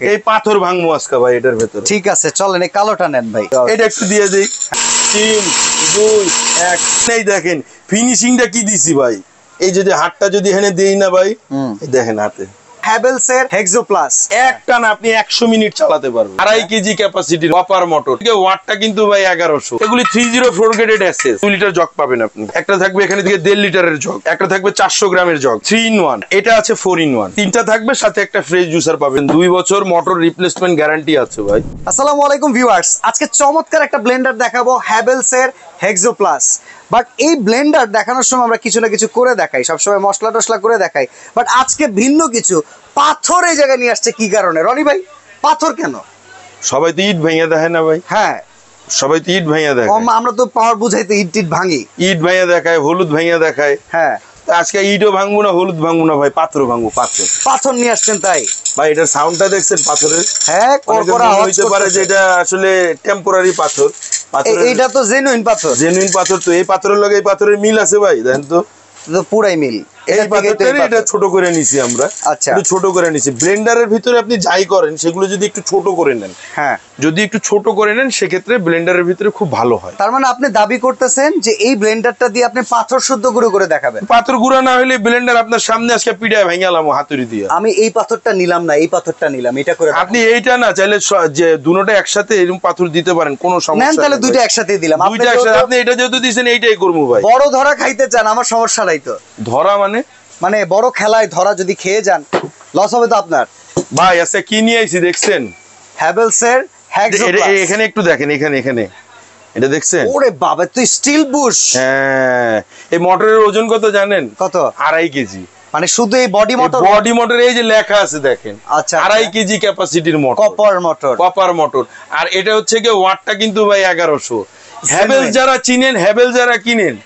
এই পাথর ভাঙবো আজকে ভাই এটার ভেতরে। ঠিক আছে চলেন এই কালোটা নেন ভাই। এটা একটু দিয়ে দেই। 3 2 1 এই দেখেন ফিনিশিংটা কি দিছি ভাই। এই যদি হাতটা যদি এখানে দেই না ভাই, এই দেখেন হাতে হ্যাভেলস এর হেক্সো প্লাস একটা না আপনি 100 মিনিট চালাতে পারবেন। 2.5 কেজি ক্যাপাসিটির কপার মোটর। ওয়াটটা কিন্তু ভাই 1100। এগুলি 304 গ্রেডেড এসএস। 2 লিটার জগ পাবেন আপনি। একটা থাকবে এখানে থেকে 1.5 লিটারের জগ, একটা থাকবে 400 গ্রামের জগ, 3 in 1। এটা আছে 4 in 1। তিনটা থাকবে, সাথে একটা ফ্রেশ জুসার পাবেন। 2 বছর মোটর রিপ্লেসমেন্ট গ্যারান্টি আছে ভাই। আসসালামু আলাইকুম ভিউয়ার্স, আজকে চমৎকার একটা ব্লেন্ডার দেখাবো হ্যাভেলস এর হেক্সো প্লাস। বাট এই ব্লেন্ডার দেখানোর সময় আমরা কিছু না কিছু করে দেখাই, সবসময় মশলা টসলা করে দেখাই। বাট আজকে ভিন্ন কিছু, পাথর এই জায়গায় নিয়ে আসছে কি কারণে রনি ভাই? পাথর কেন? সবাই তো ইট ভেঙে দেখায় না ভাই? হ্যাঁ সবাই তো ইট ভেঙে দেখায়। আমরা তো পাওয়ার বুঝাইতে ইট টিট ভাঙি, ইট ভেঙে দেখায়, হলুদ ভেঙে দেখায়। হ্যাঁ আজকে ইটও ভাঙবো না, হলুদ ভাঙবো না ভাই, পাথর ভাঙবো। পাথর পাথর নিয়ে আসছেন তাই? ভাই এটার সাউন্ডটা দেখছেন পাথরের? হ্যাঁ কড়কড়া আওয়াজ হইতে পারে যে এটা আসলে টেম্পোরারি পাথর। এইটা তো জেনুইন পাথর। জেনুইন পাথর তো। এই পাথরের লগে এই পাথরের মিল আছে ভাই, দেখেন তো। পুরাই মিল। এই পাথরটারে এটা ছোট করে নিছি আমরা। আচ্ছা একটু ছোট করে নিছি। ব্লেন্ডারের ভিতরে আপনি যাই করেন সেগুলো যদি একটু ছোট করে নেন, হ্যাঁ যদি একটু ছোট করে নেন সেক্ষেত্রে ব্লেন্ডারের ভিতরে খুব ভালো হয়। তার মানে আপনি দাবি করতেছেন যে এই ব্লেন্ডারটা দিয়ে আপনি পাথর শুদ্ধ গুঁড়ো করে দেখাবেন? পাথর গুঁড়া না হলে ব্লেন্ডার আপনার সামনে আজকে পিড়ায় ভেঙালাম হাতুড়ি দিয়ে। আমি এই পাথরটা নিলাম না, এই পাথরটা নিলাম, এটা করে আপনি এইটা না চাইলে যে দুটোটা একসাথে এরকম পাথর দিতে পারেন, কোনো সমস্যা নেন। তাহলে নেই দুইটা ভাই। একসাথে দিলাম। দুইটা একসাথে আপনি এটা যেহেতু দিয়েছেন এইটাই করবো ভাই। বড় ধরা খাইতে চান, আমার সমস্যা নাই তো। ধরা মানে বড় খেলায় ধরা যদি খেয়ে যান লস হবে তো আপনার। ভাই আচ্ছা কি নিয়ে আইছি দেখছেন? হ্যাভেলস এর হেক্সো প্লাস। এখানে একটু দেখেন, এখানে এটা দেখছেন? ওরে বাবা, তুই স্টিল বুশ। হ্যাঁ, এই মোটরের ওজন কত জানেন? কত? 2.5 কেজি। মানে শুধু এই বডি মোটর? বডি মোটর এই যে লেখা আছে দেখেন। আচ্ছা 2.5 কেজি ক্যাপাসিটির মোটর, কপার মোটর। আর এটা হচ্ছে কি ওয়াটটা কিন্তু ভাই 1100। হ্যাভেলস যারা চিনেন, হ্যাভেলস যারা কিনেন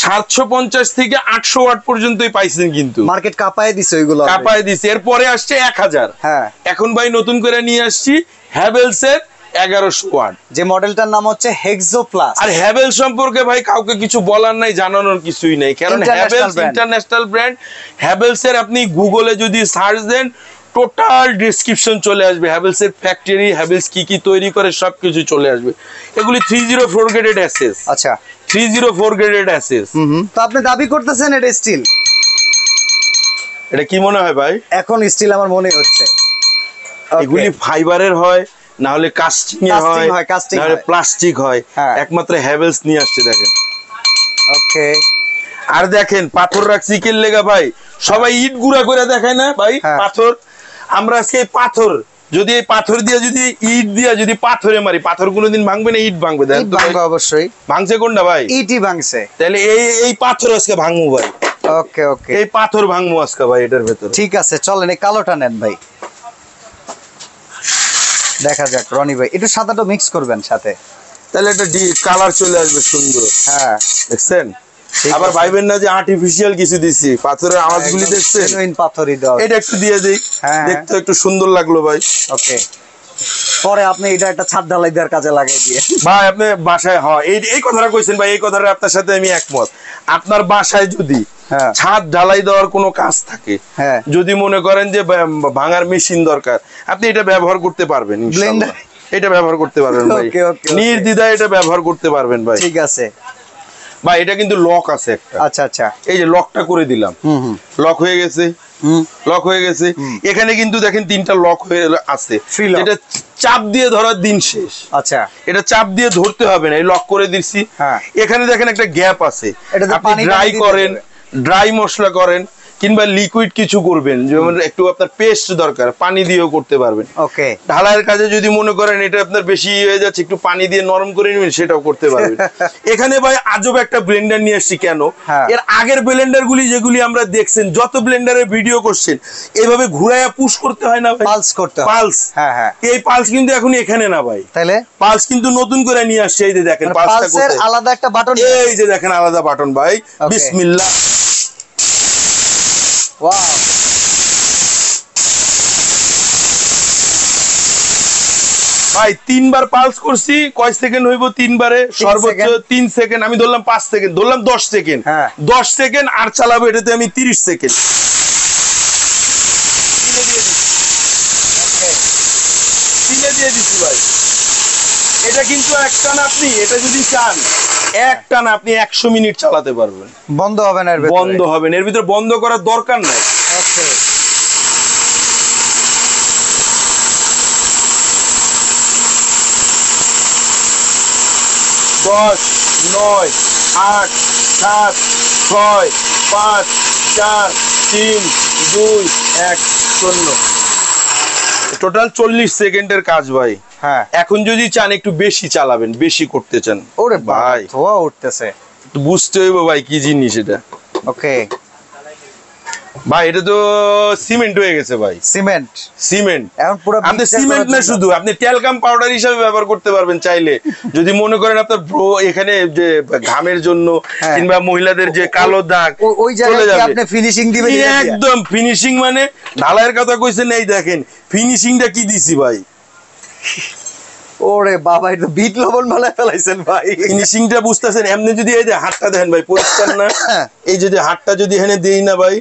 750 থেকে 800 ওয়াট পর্যন্তই পাইছেন, কিন্তু মার্কেট কাঁপায় দিছে ওইগুলো, কাঁপায় দিছে। এরপরে আসছে 1000। হ্যাঁ এখন ভাই নতুন করে নিয়ে আসছি হ্যাভেলস এর 1100 ওয়াট, যে মডেলটার নাম হচ্ছে হেক্সো প্লাস। আর হ্যাভেলস সম্পর্কে ভাই কাউকে কিছু বলার নাই, জানানোর কিছুই নাই, কারণ হ্যাভেলস ইন্টারন্যাশনাল ব্র্যান্ড। হ্যাভেলস এর আপনি গুগলে যদি সার্চ দেন টোটাল ডেসক্রিপশন চলে আসবে। হ্যাভেলস এর ফ্যাক্টরি, হ্যাভেলস কি কি তৈরি করে সবকিছু চলে আসবে। এগুলি 304 গ্রেডেড এসএস। আচ্ছা 304 গ্রেডেড এসএস। তো আপনি দাবি করতেছেন এটা স্টিল? এটা কি মনে হয় ভাই? এখন স্টিল আমার মনে হচ্ছে। এগুলি ফাইবারের হয়, না হলে কাস্টিং এর হয়, না হলে প্লাস্টিক হয়। একমাত্র হ্যাভেলস নিয়ে আসছে দেখেন। ওকে। আর দেখেন পাথর রাখছি কি লেগা ভাই, সবাই ইট গুঁড়া করে দেখায় না ভাই পাথর। আমরা আজকে পাথর, যদি এই পাথর দিয়ে যদি ইট দিয়ে যদি পাথরে মারি, পাথর কোনোদিন ভাঙবে না, ইট ভাঙবে। ইট ভাঙবে অবশ্যই। ভাঙছে কোনটা ভাই? ইটই ভাঙছে। তাহলে এই পাথর আজকে ভাঙবো ভাই। ওকে ওকে, এই পাথর ভাঙবো আজকে ভাই এটার ভেতরে। ঠিক আছে চলেন এই কালোটা নেন ভাই, দেখা যাক। রনি ভাই একটু সাদাটা মিক্স করবেন সাথে, তাহলে একটা কালার চলে আসবে সুন্দর। হ্যাঁ দেখছেন? আবার ভাইবেন না যে আর্টিফিশিয়াল কিছু দিছি। পাথরের আওয়াজগুলি দেখছেন? পাথরই দাও। এটা একটু দিয়ে দেই, দেখতে একটু সুন্দর লাগলো ভাই। ওকে, পরে আপনি এটা একটা ছাদ ঢালাই দেওয়ার কাজে লাগাই দিয়ে ভাই আপনি বাসায় হয় এই কথাটা কইছেন ভাই, এই কথাটা আপনার সাথে আমি একমত। আপনার বাসায় যদি ছাদ ঢালাই দেওয়ার কোনো কাজ থাকে, যদি মনে করেন যে ভাঙার মেশিন দরকার, আপনি এটা ব্যবহার করতে পারবেন। ইনশাআল্লাহ এটা ব্যবহার করতে পারবেন ভাই, নির্দ্বিধায় এটা ব্যবহার করতে পারবেন ভাই। ঠিক আছে ভাই, এটা কিন্তু লক আছে একটা। আচ্ছা আচ্ছা, এই যে লকটা করে দিলাম, লক হয়ে গেছে, লক হয়ে গেছে। এখানে কিন্তু দেখেন 3টা লক হয়ে আছে। এটা চাপ দিয়ে ধরার দিন শেষ। আচ্ছা, এটা চাপ দিয়ে ধরতে হবে না, এই লক করে দিচ্ছি। এখানে দেখেন একটা গ্যাপ আছে। আপনি ড্রাই করেন, ড্রাই মশলা করেন, কিংবা লিকুইড কিছু করবেন, যেমন একটু আপনার পেস্ট দরকার, পানি দিয়েও করতে পারবেন। ওকে, ঢালাইয়ের কাজে যদি মনে করেন এটা আপনার বেশি হয়ে যাচ্ছে, একটু পানি দিয়ে নরম করে নেবেন, সেটাও করতে পারবেন। এখানে ভাই আজব একটা ব্লেন্ডার নিয়ে আসছি। কেন? এর আগের ব্লেন্ডার গুলি যেগুলি আমরা দেখছেন, যত ব্লেন্ডারের ভিডিও করছেন, এইভাবে ঘুরাইয়া পুশ করতে হয় না ভাই, পালস করতে হয়। পালস, এই পালস কিন্তু এখন এখানে না ভাই। তাহলে পালস কিন্তু নতুন করে নিয়ে আসছে। এই যে দেখেন পালসটা কোথায়, আলাদা একটা বাটন। এই যে দেখেন আলাদা বাটন ভাই। বিসমিল্লাহ। ওয়াও, ভাই 3 বার পালস করছি। কয় সেকেন্ড হইব 3 বারে? সর্বোচ্চ 3 সেকেন্ড। আমি ধরলাম 5 সেকেন্ড, ধরলাম 10 সেকেন্ড। 10 সেকেন্ড আর চালাবো এটাতে আমি 30 সেকেন্ড। সিলে দিয়ে দিচ্ছি ভাই। এটা কিন্তু একটানা আপনি এটা যদি চান একটানা আপনি 100 মিনিট চালাতে পারবেন, বন্ধ হবে না, বন্ধ হবে না, এর ভিতরে বন্ধ করার দরকার নাই। ওকে 10 9 8 7 6 5 4 3 2 1 0। টোটাল 40 সেকেন্ডের কাজ ভাই। হ্যাঁ এখন যদি চান একটু বেশি চালাবেন, বেশি করতে চান, ওরে ভাই ভাই ধোয়া উঠতেছে। একটু বুঝতে হইব ভাই কি জিনিস এটা। ওকে ভাই এটা তো সিমেন্ট হয়ে গেছে ভাই, সিমেন্ট সিমেন্ট। এখন পুরো আপনি সিমেন্ট না শুধু আপনি ট্যালকাম পাউডার হিসেবে ব্যবহার করতে পারবেন চাইলে। যদি মনে করেন আপনার এখানে যে ঘামের জন্য কিংবা মহিলাদের যে কালো দাগ ওই জায়গায় আপনি ফিনিশিং দিবেন, একদম ফিনিশিং মানে ঢালাইয়ের কথা কইছেন, এই দেখেন ফিনিশিংটা কি দিছি ভাই। ওরে বাবা এটা বিট লবণ বানায় ফেলাইছেন ভাই। ফিনিশিংটা বুঝতেছেন? এমনি যদি এই যে হাতটা দেখেন ভাই পরিষ্কার না, এই যদি হাতটা যদি এখানে দেই না ভাই,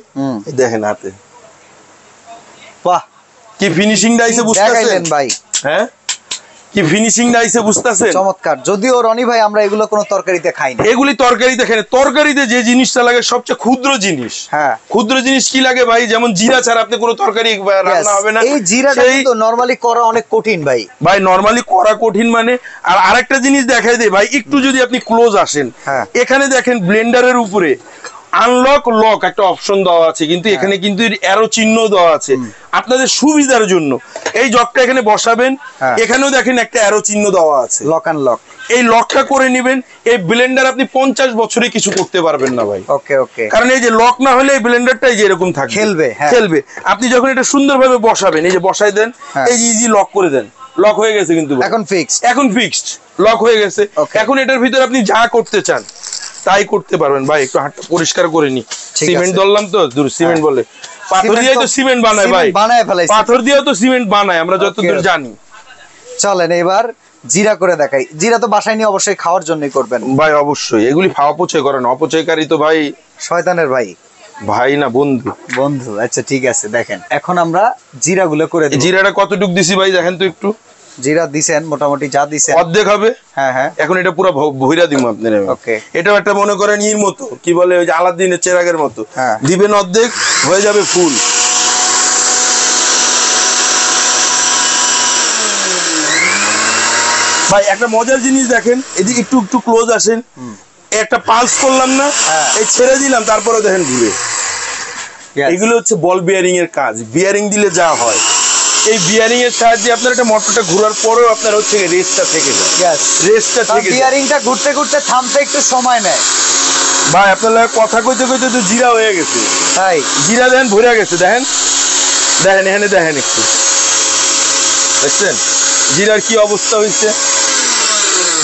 এই দেখেন হাতে বাহ কি ফিনিশিংটা আইছে বুঝতেছেন ভাই? হ্যাঁ কি ফিনিশিংটা আইছে বুঝতেছেন? চমৎকার। যদিও রনি ভাই আমরা এগুলো কোনো তরকারিতে খাই না, এগুলি তরকারিতে খাই না। তরকারিতে যে জিনিসটা লাগে সবচেয়ে ক্ষুদ্র জিনিস। হ্যাঁ ক্ষুদ্র জিনিস কি লাগে ভাই? যেমন জিরা ছাড়া আপনি কোনো তরকারি রান্না হবে না। এই জিরাটা কিন্তু নরমালি করা অনেক কঠিন ভাই। ভাই নরমালি করা কঠিন মানে। আর আরেকটা জিনিস দেখাই দেই ভাই, একটু যদি আপনি ক্লোজ আসেন, এখানে দেখেন ব্লেন্ডারের উপরে আনলক লক একটা অপশন দেওয়া আছে, কিন্তু এখানে কিন্তু অ্যারো চিহ্ন দেওয়া আছে আপনাদের সুবিধার জন্য। এই জগটা এখানে বসাবেন, এখানেও দেখেন একটা অ্যারো চিহ্ন দেওয়া আছে, লক আনলক। এই লকটা করে নেবেন। এই ব্লেন্ডার আপনি 50 বছরে কিছু করতে পারবেন না ভাই। ওকে ওকে। কারণ এই যে লক না হলে এই ব্লেন্ডারটাই যে এরকম থাকে, খেলবে খেলবে। আপনি যখন এটা সুন্দরভাবে বসাবেন, এই যে বসাই দেন, এই যে ইজি লক করে দেন, লক হয়ে গেছে কিন্তু এখন ফিক্সড, এখন ফিক্সড লক হয়ে গেছে। এখন এটার ভিতরে আপনি যা করতে চান তাই করতে পারবেন। ভাই একটু হাতটা পরিষ্কার করে নি, সিমেন্ট ধরলাম তো, দূর সিমেন্ট বলে পাথর দিয়ে তো সিমেন্ট বানায় ভাই, পাথর দিয়েও তো সিমেন্ট বানায় আমরা যতদূর জানি। চলেন এবার জিরা করে দেখাই। জিরা তো বাসায় নিয়ে অবশ্যই খাওয়ার জন্যই করবেন ভাই, অবশ্যই। এগুলি অপচয় করেন, অপচয়কারী তো ভাই শয়তানের ভাই। ভাই না বন্ধু, বন্ধু। আচ্ছা ঠিক আছে, দেখেন এখন আমরা জিরা গুলো করে দিই। জিরাটা কতটুক দিছি ভাই দেখেন তো একটু। জিরা দিছেন মোটামুটি যা দিছেন অর্ধেক হবে। হ্যাঁ হ্যাঁ। এখন এটা পুরো ভইরা দিমু আপনার। ওকে। এটাও একটা মনে করেন ইর মতো, কি বলে ওই যে আলাদিনের চেরাগের মতো, দিবেন অর্ধেক হয়ে যাবে ফুল। ভাই একটা মজার জিনিস দেখেন, এদিকে একটু একটু ক্লোজ আসেন, একটা পালস করলাম না, এই ছেড়ে দিলাম, তারপরে দেখেন ঘুরে। এগুলো হচ্ছে বল বিয়ারিং এর কাজ। বিয়ারিং দিলে যা হয়, এই বিয়ারিং এর সাহায্যে আপনার একটা মোটরটা ঘোরার পরেও আপনার হচ্ছে রেস্টটা থেকে যায়। রেস্টটা থেকে যায়। বিয়ারিংটা ঘুরতে ঘুরতে থামতে একটু সময় নেয়। ভাই আপনার কথা কইতে কইতে তো জিরা হয়ে গেছে। তাই জিরা দেখেন ভরে গেছে, দেখেন দেখেন এখানে দেখেন একটু, দেখছেন জিরার কি অবস্থা হয়েছে।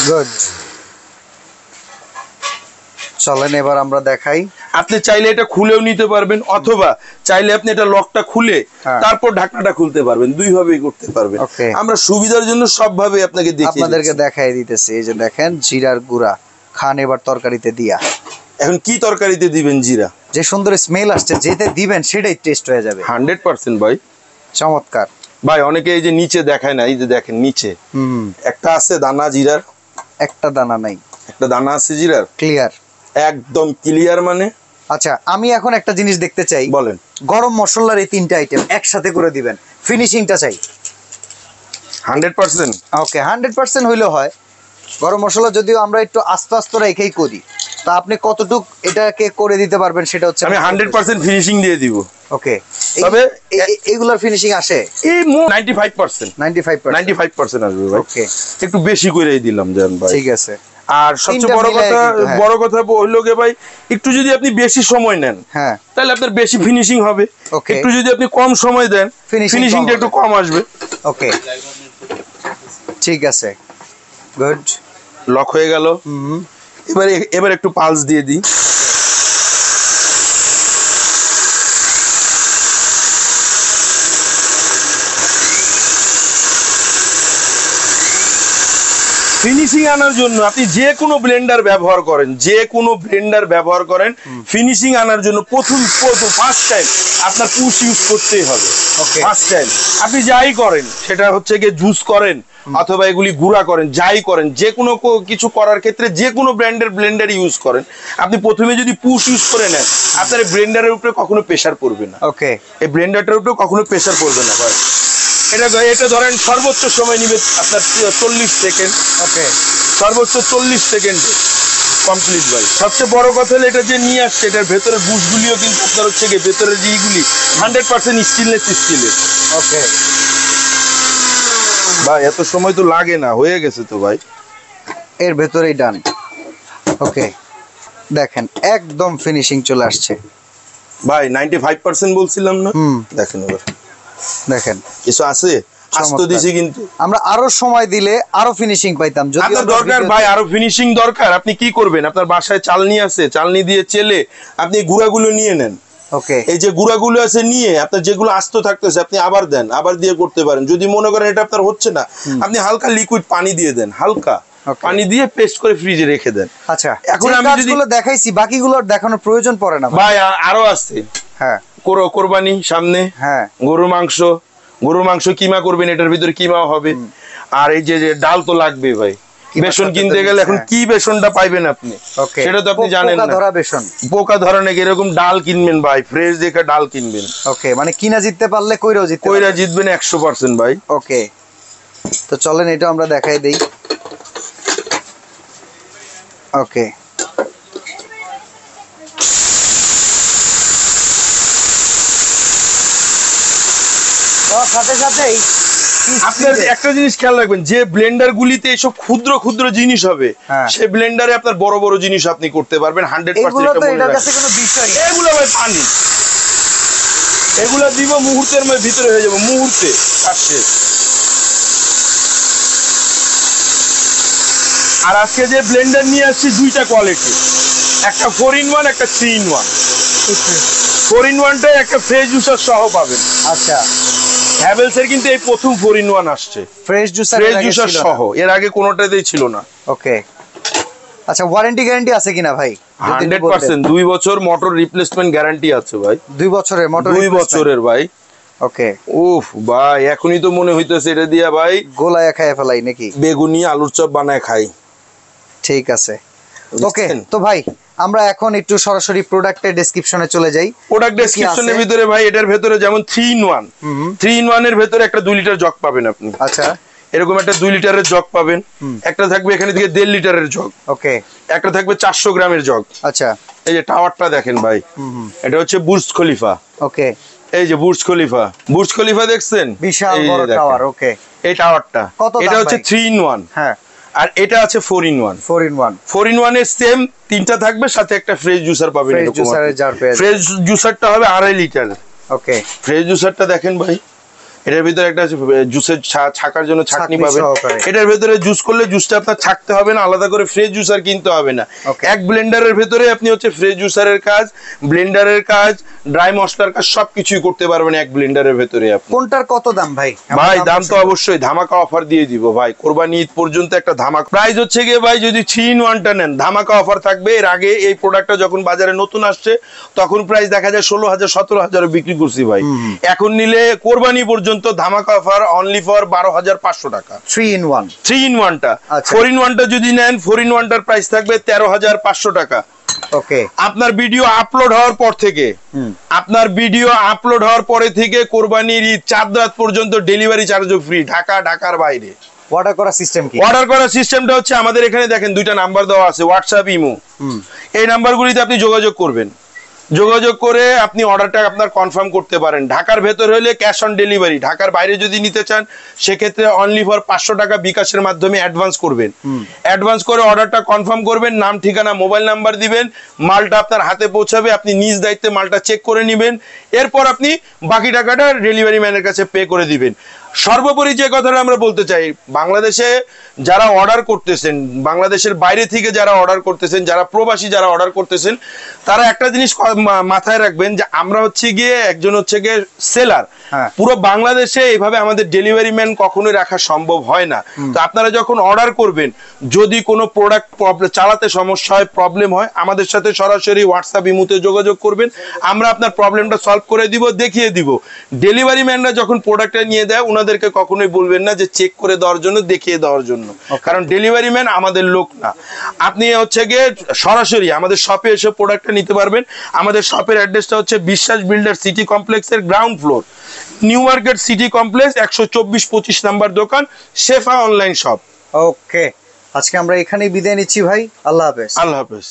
গুড। চলেন এবার আমরা দেখাই। আপনি চাইলে এটা খুলেও নিতে পারবেন, অথবা চাইলে আপনি এটা লকটা খুলে তারপর ঢাকনাটা খুলতে পারবেন, দুই ভাবেই করতে পারবেন। আমরা সুবিধার জন্য সব ভাবে আপনাদেরকে দেখাই দিতেছি। এই যে দেখেন জিরার গুঁড়া খান এবার তরকারিতে দিয়া। এখন কি তরকারিতে দিবেন জিরা? যে সুন্দর স্মেল আসছে, যেতে দিবেন সেটাই টেস্ট হয়ে যাবে 100% ভাই। চমৎকার ভাই অনেকে এই যে নিচে দেখায় না, এই যে দেখেন নিচে একটা আছে দানা জিরার, একটা দানা নাই, একটা দানা আছে জিরার, ক্লিয়ার একদম ক্লিয়ার মানে। আচ্ছা আমি এখন একটা জিনিস দেখতে চাই, বলেন। গরম মশলার এই তিনটা আইটেম একসাথে করে দিবেন, ফিনিশিংটা চাই 100%। ওকে 100% হইলে হয়। গরম মশলা যদিও আমরা একটু আস্তে আস্তে রেখেই করি, তা আপনি কতটুক এটাকে করে দিতে পারবেন সেটা হচ্ছে আমি 100% ফিনিশিং দিয়ে দিব। ওকে। তবে এগুলার ফিনিশিং আসে এই 95% আসবে ভাই। ওকে একটু বেশি করেই দিলাম জান ভাই। ঠিক আছে। আর সবচেয়ে বড় কথা হইলো গে ভাই, একটু যদি আপনি বেশি সময় নেন, হ্যাঁ, তাহলে আপনার বেশি ফিনিশিং হবে। একটু যদি আপনি কম সময় দেন, ফিনিশিংটা একটু কম আসবে। ওকে ঠিক আছে, গুড। লক হয়ে গেল। এবার একটু পালস দিয়ে দিই। ফিনিশিং আনার জন্য আপনি যে কোনো ব্লেন্ডার ব্যবহার করেন ফিনিশিং আনার জন্য প্রথম ফার্স্ট টাইম আপনার পুশ ইউজ করতেই হবে। ফার্স্ট টাইম আপনি যাই করেন, সেটা হচ্ছে গিয়ে জুস করেন অথবা এগুলি গুঁড়া করেন, যাই করেন, যে কোনো কিছু করার ক্ষেত্রে যে কোনো ব্র্যান্ডের ব্লেন্ডার ইউজ করেন, আপনি প্রথমে যদি পুশ ইউজ করে নেন আপনার এই ব্লেন্ডারের উপরে কখনো প্রেসার পড়বে না। ওকে, এই ব্লেন্ডারটার উপরে কখনো প্রেসার পড়বে না ভাই। এটা ধরেন সর্বোচ্চ সময় নিবে আপনার 40 সেকেন্ড। ওকে, সর্বোচ্চ 40 সেকেন্ডে কমপ্লিট ভাই। সবচেয়ে বড় কথা হলো এটা যে নিয়ে আসছে, এটার ভেতরের বুশগুলিও কিন্তু আপনার হচ্ছে গিয়ে ভেতরের যেগুলি 100% স্টেনলেস স্টিলের। ওকে ভাই, এত সময় তো লাগে না, হয়ে গেছে তো ভাই, এর ভেতরেই ডান। ওকে, দেখেন একদম ফিনিশিং চলে আসছে ভাই। 95% বলছিলাম না? দেখেন এবার, দেখেন কিছু আছে আস্ত দিছি, কিন্তু আমরা আরো সময় দিলে আরো ফিনিশিং পাইতাম। যদি আপনার দরকার ভাই আরো ফিনিশিং দরকার, আপনি কি করবেন, আপনার বাসায় চালনি আছে, চালনি দিয়ে চেলে আপনি গুঁড়াগুলো নিয়ে নেন। ওকে, এই যে গুঁড়াগুলো আছে নিয়ে আপনার যেগুলো আস্ত থাকতেছে আপনি আবার দেন, আবার দিয়ে করতে পারেন। যদি মনে করেন এটা আপনার হচ্ছে না, আপনি হালকা লিকুইড পানি দিয়ে দেন, হালকা পানি দিয়ে পেস্ট করে ফ্রিজে রেখে দেন। আচ্ছা, এখন আমি কাজগুলো দেখাইছি, বাকিগুলো দেখানোর প্রয়োজন পড়ে না ভাই। আরো আছে। হ্যাঁ, কোরবানি সামনে। হ্যাঁ, গরুর মাংস কিমা করবেন, এটার ভিতরে কিমাও হবে। আর এই যে ডাল তো লাগবে ভাই, বেসন কিনতে গেলে এখন কি বেসনটা পাইবেন আপনি, সেটা তো আপনি জানেন না। পোকা ধরা নাকি এরকম ডাল কিনবেন ভাই, ফ্রেশ দেখে ডাল কিনবেন। ওকে, মানে কিনা জিততে পারলে কইরা জিতবেন 100% ভাই। ওকে, তো চলেন এটা আমরা দেখাই দেই। ওকে, সাথে সাথেই আপনার একটা জিনিস খেয়াল রাখবেন, যে ব্লেন্ডার গুলিতে এসব ক্ষুদ্র ক্ষুদ্র জিনিস হবে, সেই ব্লেন্ডারে আপনার বড় বড় জিনিস আপনি করতে পারবেন 100%। এগুলো ভাই পানি, এগুলো দিব মুহূর্তের ভিতরে হয়ে যাবে, মুহূর্তে আসছে। আর আজকে যে ব্লেন্ডার নিয়ে আসছি দুইটা কোয়ালিটি, একটা 4-in-1, একটা 3-in-1। 4-in-1টাই একটা ফ্রেশ জুসার সহ পাবেন। আচ্ছা, হ্যাভেলস এর কিন্তু এই প্রথম 4-in-1 আসছে, ফ্রেশ জুসার সহ, এর আগে কোনোটাতেই ছিল না। ওকে, আচ্ছা, ওয়ারেন্টি গ্যারান্টি আছে কিনা ভাই? 100%, 2 বছর মোটর রিপ্লেসমেন্ট গ্যারান্টি আছে ভাই। 2 বছরের মোটর, 2 বছরের ভাই। ওকে, উফ ভাই, এখনই তো মনে হইতেছে এটা দিয়া ভাই গোলায়া খায় ফেলাই নাকি, বেগুনি আলুর চপ বানায় খাই। ঠিক আছে, ওকে। তো ভাই আমরা এখন একটু সরাসরি প্রোডাক্টের ডেসক্রিপশনে চলে যাই। প্রোডাক্ট ডেসক্রিপশনের ভিতরে ভাই, এটার ভিতরে যেমন 3-in-1 এর ভিতরে একটা 2 লিটার জগ পাবেন আপনি। আচ্ছা, এরকম একটা 2 লিটারের জগ পাবেন। একটা থাকবে এখানে থেকে 1.5 লিটারের জগ। ওকে, একটা থাকবে 400 গ্রামের জগ। আচ্ছা, এই যে টাওয়ারটা দেখেন ভাই, এটা হচ্ছে বুর্জ খলিফা। ওকে, এই যে বুর্জ খলিফা দেখছেন, বিশাল বড় টাওয়ার। ওকে, এই টাওয়ারটা এটা হচ্ছে 3-in-1। হ্যাঁ, আর এটা আছে 4-in-1। 4-in-1 এর সেম তিনটা থাকবে, সাথে একটা ফ্রেশ জুসার পাবেন। ফ্রেশ জুসারটা হবে 2.5 লিটার। ওকে, ফ্রেশ জুসারটা দেখেন ভাই, এটার ভিতরে একটা জুসের ছাকার জন্য ছাকনি পাবেন। এটার ভিতরে জুস করলে জুসটা আপনার ছাকতে হবে না, আলাদা করে ফ্রেশ জুসার কিনতে হবে না। এক ব্লেন্ডারের ভিতরে আপনি হচ্ছে ফ্রেশ জুসারের কাজ, ব্লেন্ডারের কাজ, ড্রাই মশলার কাজ সবকিছুই করতে পারবেন এক ব্লেন্ডারের ভিতরে। আপনি কোনটার কত দাম ভাই? ভাই দাম তো অবশ্যই ধামাকা অফার দিয়ে দিব ভাই, কোরবানি ঈদ পর্যন্ত একটা ধামাকা প্রাইস হচ্ছে গিয়ে ভাই, যদি 3-in-1টা নেন ধামাকা অফার থাকবে। এর আগে এই প্রোডাক্টটা যখন বাজারে নতুন আসছে তখন প্রাইস দেখা যায় 16,000 17,000 বিক্রি করছি ভাই। এখন নিলে কোরবানি পর্যন্ত ধামাকা অফার অনলি ফর 12,500 টাকা। 3-in-1টা। 4-in-1টা যদি নেন 4-in-1টার প্রাইস থাকবে 13,500 টাকা। ওকে, আপনার ভিডিও আপলোড হওয়ার পরে থেকে কোরবানির ঈদ 4 রাত পর্যন্ত ডেলিভারি চার্জও ফ্রি, ঢাকার বাইরে। অর্ডার করার সিস্টেম কি? অর্ডার করার সিস্টেমটা হচ্ছে আমাদের এখানে দেখেন 2টা নাম্বার দেওয়া আছে, হোয়াটসঅ্যাপ, ইমো। এই নাম্বারগুলিতে আপনি যোগাযোগ করবেন, যোগাযোগ করে আপনি অর্ডারটা আপনার কনফার্ম করতে পারেন। ঢাকার ভেতর হলে ক্যাশ অন ডেলিভারি, ঢাকার বাইরে যদি নিতে চান সেক্ষেত্রে অনলি ফর 500 টাকা বিকাশের মাধ্যমে অ্যাডভান্স করবেন। অ্যাডভান্স করে অর্ডারটা কনফার্ম করবেন, নাম ঠিকানা মোবাইল নাম্বার দিবেন, মালটা আপনার হাতে পৌঁছাবে, আপনি নিজ দায়িত্বে মালটা চেক করে নেবেন। এরপর আপনি বাকি টাকাটা ডেলিভারি ম্যানের কাছে পে করে দিবেন। সর্বোপরি যে কথাটা আমরা বলতে চাই, বাংলাদেশে যারা অর্ডার করতেছেন, বাংলাদেশের বাইরে থেকে যারা অর্ডার করতেছেন, যারা প্রবাসী যারা অর্ডার করতেছেন, তারা একটা জিনিস মাথায় রাখবেন যে আমরা হচ্ছে গিয়ে একজন হচ্ছে গিয়ে সেলার, হ্যাঁ। পুরো বাংলাদেশে এইভাবে আমাদের ডেলিভারি ম্যান কখনোই রাখা সম্ভব হয় না। তো আপনারা যখন অর্ডার করবেন, যদি কোনো প্রোডাক্ট চালাতে সমস্যা হয়, প্রবলেম হয়, আমাদের সাথে সরাসরি হোয়াটসঅ্যাপ ইমুতে যোগাযোগ করবেন, আমরা আপনার প্রবলেমটা সলভ করে দিব, দেখিয়ে দিব। ডেলিভারি ম্যানরা যখন প্রোডাক্টটা নিয়ে দেয়, ওনাদেরকে কখনোই বলবেন না যে চেক করে দেওয়ার জন্য, দেখিয়ে দেওয়ার জন্য, কারণ ডেলিভারি ম্যান আমাদের লোক না। আপনি হচ্ছে গিয়ে সরাসরি আমাদের শপে এসে প্রোডাক্টটা নিতে পারবেন। আমাদের শপের অ্যাড্রেসটা হচ্ছে বিশ্বাস বিল্ডার সিটি কমপ্লেক্সের ground floor, new market city complex, 124-25 number দোকান, শেফা অনলাইন শপ। ওকে, আজকে আমরা এখানেই বিদায় নিচ্ছি ভাই, আল্লাহ হাফেজ। আল্লাহ হাফেজ।